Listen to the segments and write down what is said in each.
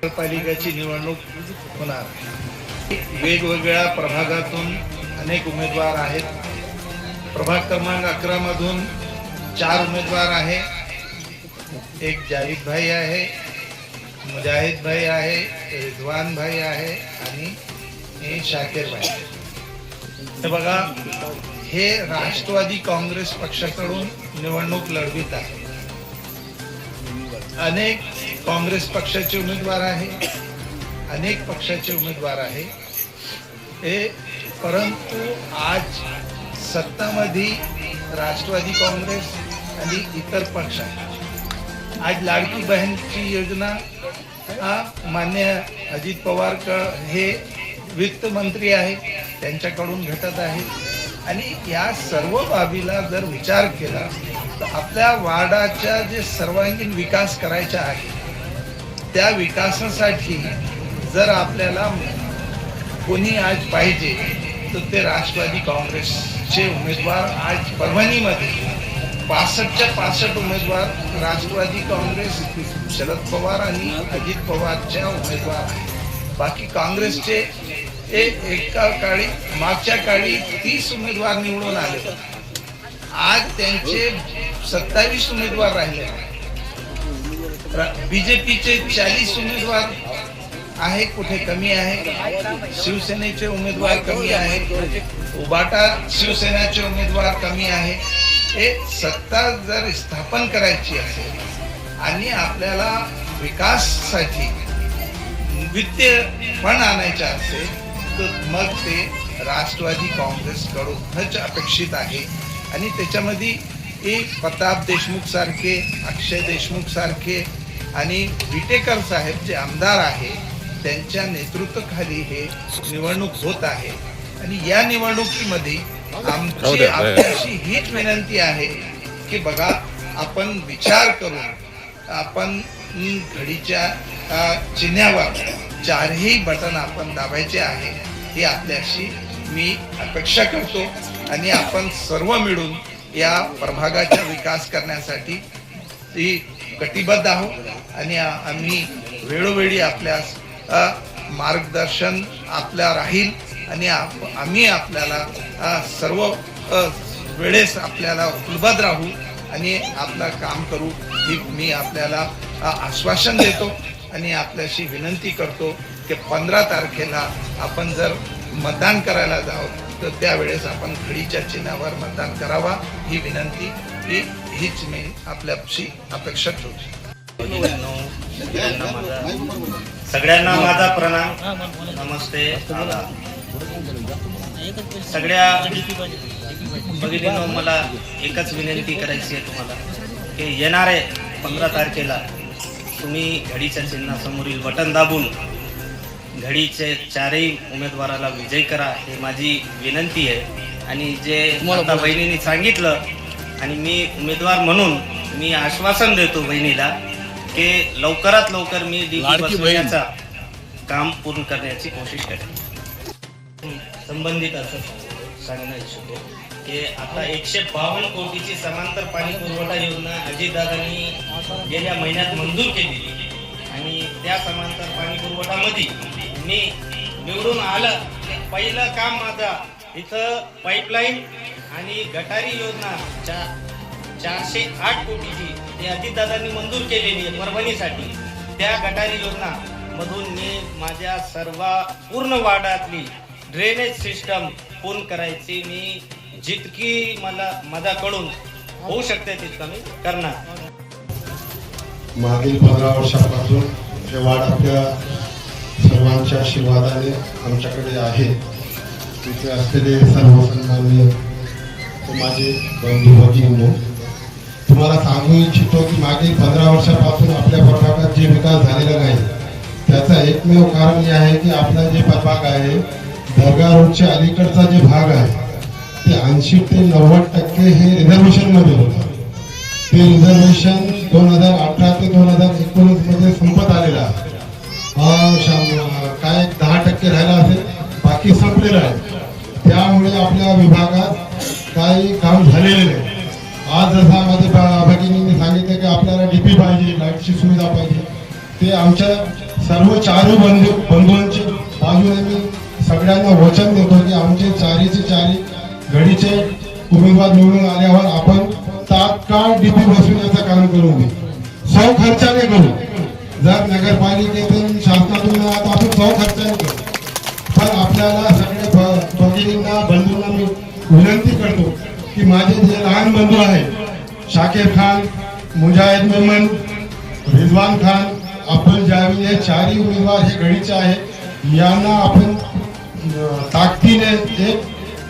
नगरपालिकेची निवडणूक होणार. वेगवेगळ्या प्रभागातून अनेक उमेदवार आहेत. प्रभाग क्रमांक 11 मधून 4 उमेदवार आहे. एक जाहिद भाई आहे, मुजाहिद भाई आहे, रिजवान भाई आहे आणि शाकीर भाई. तर बघा, हे राष्ट्रवादी काँग्रेस पक्षाकडून निवडणूक लढवित आहे. अनेक काँग्रेस पक्षाचे उमेदवार आहे, अनेक पक्षाचे उमेदवार आहे. परंतु आज सत्तामध्ये राष्ट्रवादी काँग्रेस आणि इतर पक्ष आहेत. आज लाडकी बहीणची योजना मान्य अजित पवार हे वित्त मंत्री आहे, त्यांच्याकडून घटत आहे. आणि या सर्व बाबीला जर विचार केला तर आपल्या वार्डाच्या जे सर्वांगीण विकास करायचा आहे, त्या विकासासाठी जर आपल्याला कोणी आज पाहिजे तर ते राष्ट्रवादी काँग्रेसचे उमेदवार. आज परभणीमध्ये 65 उमेदवार राष्ट्रवादी काँग्रेस, शरद पवार आणि अजित पवारच्या उमेदवार आहेत. बाकी काँग्रेसचे एका काळी मागच्या काळी 30 उमेदवार निवडून आले. आज त्यांचे 27 उमेदवार राहिले. बीजेपीचे 40 उमेदवार आहे, कुठे कमी आहे. शिवसेनेचे उमेदवार कमी आहेत, उबाटा शिवसेनेचे उमेदवार कमी आहे. हे सत्ता जर स्थापन करायची असेल आणि आपल्याला विकासासाठी वित्तीय फंड आणायचा असेल तर मग ते राष्ट्रवादी काँग्रेसकडूनच अपेक्षित आहे. आणि त्याच्यामध्ये एक प्रताप देशमुख सारखे, अक्षय देशमुख सारखे आणि विटेकर साहेब जे आमदार आहे, त्यांच्या नेतृत्वाखाली हे निवडणूक होत आहे. आणि या निवडणुकीमध्ये आमची आपल्याशी हीच विनंती आहे की बघा, आपण विचार करून आपण घडीच्या चिन्हावर 4ही बटन आपण दाबायचे आहे, हे आपल्याशी मी अपेक्षा करतो. आणि आपण सर्व मिळून या प्रभागाचा विकास करण्यासाठी कटिबद्ध आहोत. आणि आम्ही वेळोवेळी आपल्यास मार्गदर्शन आपल्या राहील आणि आम्ही आपल्याला सर्व वेळेस आपल्याला उपलब्ध राहू आणि आपलं काम करू, ही मी आपल्याला आश्वासन देतो. आणि आपल्याशी विनंती करतो की 15 तारखेला आपण जर मतदान करायला जाऊ तर त्यावेळेस आपण घडीच्या चिन्हावर मतदान करावा, ही विनंती हीच मी आपल्याशी अपेक्षा ठेवतो. सगळ्यांना माझा प्रणाम, नमस्ते. सगळ्या भगिनींनो, मला एकच विनंती करायची आहे तुम्हाला की येणारे 15 तारखेला तुम्ही घडीच्या चिन्हासमोरील बटन दाबून घडीचे 4ही उमेदवाराला विजयी करा, हे माझी विनंती आहे. आणि जे आता बहिणींनी सांगितलं आणि मी उमेदवार म्हणून मी आश्वासन देतो बहिणीला की लवकरात लवकर मी डीपी बसवण्याचा काम पूर्ण करण्याची कोशिश करेन. संबंधित असं सांगणं इच्छितो की आता 152 कोटीची समांतर पाणी पुरवठा योजना अजितदादांनी गेल्या महिन्यात मंजूर केली. आणि त्या समांतर पाणी पुरवठामध्ये मी निवडून आलं, पहिलं काम माझं इथं पाईपलाईन आणि गटारी योजना 408 कोटीची ती अजितदादांनी मंजूर केलेली आहे परभणीसाठी. त्या गटारी योजना मधून मी माझ्या सर्व पूर्ण वार्डातली ड्रेनेज सिस्टम पूर्ण करायची मी जितकी मला माझ्याकडून होऊ शकते तितकं मी करणार. मागील 15 वर्षापासून हे वार्ड आपल्या सर्वांच्या आशीर्वादाने आमच्याकडे आहे. तिथे असलेले सर्व सन्माननीय माझे बंधू भगिनींनो, तुम्हाला सांगू इच्छितो की मागील 15 वर्षापासून आपल्या प्रभागात जे विकास झालेला नाही त्याचा एकमेव कारण हे आहे की आपला जे प्रभाग आहे, दर्गा रोडच्या अलीकडचा जे भाग आहे ते 80 ते 90% हे रिझर्वेशन मध्ये होतं. ते रिझर्वेशन 2018 ते 2019 मध्ये संपत आलेला आहे. काय 10% राहिला असेल, बाकी संपलेलं आहे. त्यामुळे आपल्या विभागात काही काम झालेले नाही. आज जसं माझ्या भगिनींनी सांगितलं की आपल्याला डीपी पाहिजे, लाईटची सुविधा पाहिजे, ते आमच्या सर्व चारही बंधूंच्या बाजूने मी सगळ्यांना वचन देतो की आमचे चारीचे चारी घडीचे उमेदवार निवडून आल्यावर आपण तात्काळ डीपी बसविण्याचं काम करू सौ खर्चाने करू. जर नगरपालिकेतून शासनातून नाही आता आपण सौ खर्चाने करू. पण आपल्याला सगळे भगिनींना बंधूंना मी विनंती करतो की माझे जे लहान बंधू आहेत शाकीर खान, मुजाहिद मेमन, रिजवान खान, अब्दुल जावेद हे चारही उमेदवार हे घडीचे आहेत. यांना आपण ताकदीने एक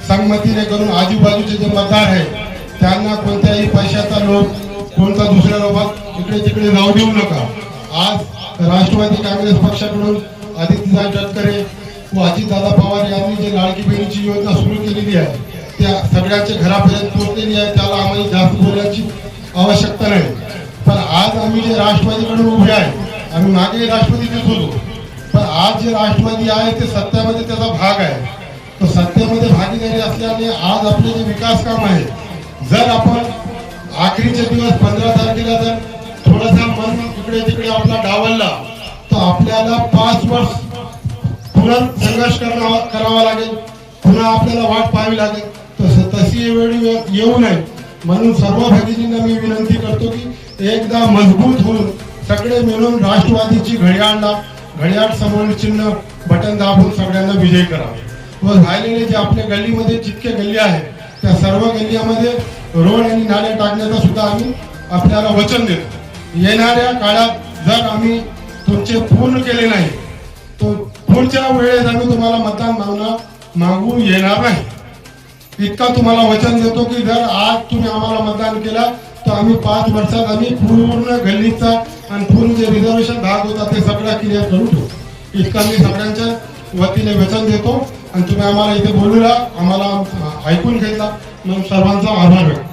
संगमतीने करून आजूबाजूचे जे मतदार आहेत त्यांना कोणत्याही पैशाचा लोभ, कोणता दुसऱ्या लोभात इकडे तिकडे जाऊ देऊ नका. आज राष्ट्रवादी काँग्रेस पक्षाकडून आदित्यदादा तटकरे व अजितदादा पवार यांनी जे लाडकी बहिणीची योजना सुरू केलेली आहे त्या सगळ्यांच्या घरापर्यंत पोहोचलेली आहे. त्याला आम्हाला जास्त बोलण्याची आवश्यकता नाही. पण आज आम्ही जे राष्ट्रवादीकडून उभे आहे, आम्ही मागे राष्ट्रवादीचेच होतो, पण आज जे राष्ट्रवादी आहे ते सत्तेमध्ये त्याचा भाग आहे. तो सत्तेमध्ये भागीदारी असल्याने आज आपले जे विकास काम आहे, जर आपण आखरीचे दिवस 15 तारखेला जर थोडासा मन इकडे तिकडे आपला डावलला तर आपल्याला 5 वर्ष पुन्हा संघर्ष करावा लागेल, पुन्हा आपल्याला वाट पाहावी लागेल. तशी वेळी येऊ नये म्हणून सर्व भगिनींना मी विनंती करतो की एकदा मजबूत होऊन सगळे मिळून राष्ट्रवादीची घड्याळ समोर चिन्ह बटन दाबून सगळ्यांना विजयी करावे. व राहिलेले जे आपल्या गल्लीमध्ये जितके गल्ली आहेत त्या सर्व गल्लीमध्ये रोड आणि नाले टाकण्याचा सुद्धा आम्ही आपल्याला वचन देतो. येणाऱ्या काळात जर आम्ही तुमचे पूर्ण केले नाही तर पुढच्या वेळेस आम्ही तुम्हाला मतदान मागू येणार नाही. इतका तुम्हाला वचन देतो की जर आज तुम्ही आम्हाला मतदान केला तर आम्ही 5 वर्षात आम्ही पूर्ण गल्लीचा आणि पूर्ण जे रिझर्वेशन भाग होता ते सगळं क्लिअर करून ठेवू. इतका मी सगळ्यांच्या वतीने वचन देतो आणि तुम्ही आम्हाला इथे बोलूला आम्हाला ऐकून घेतला म्हणून सर्वांचा आभार व्यक्त.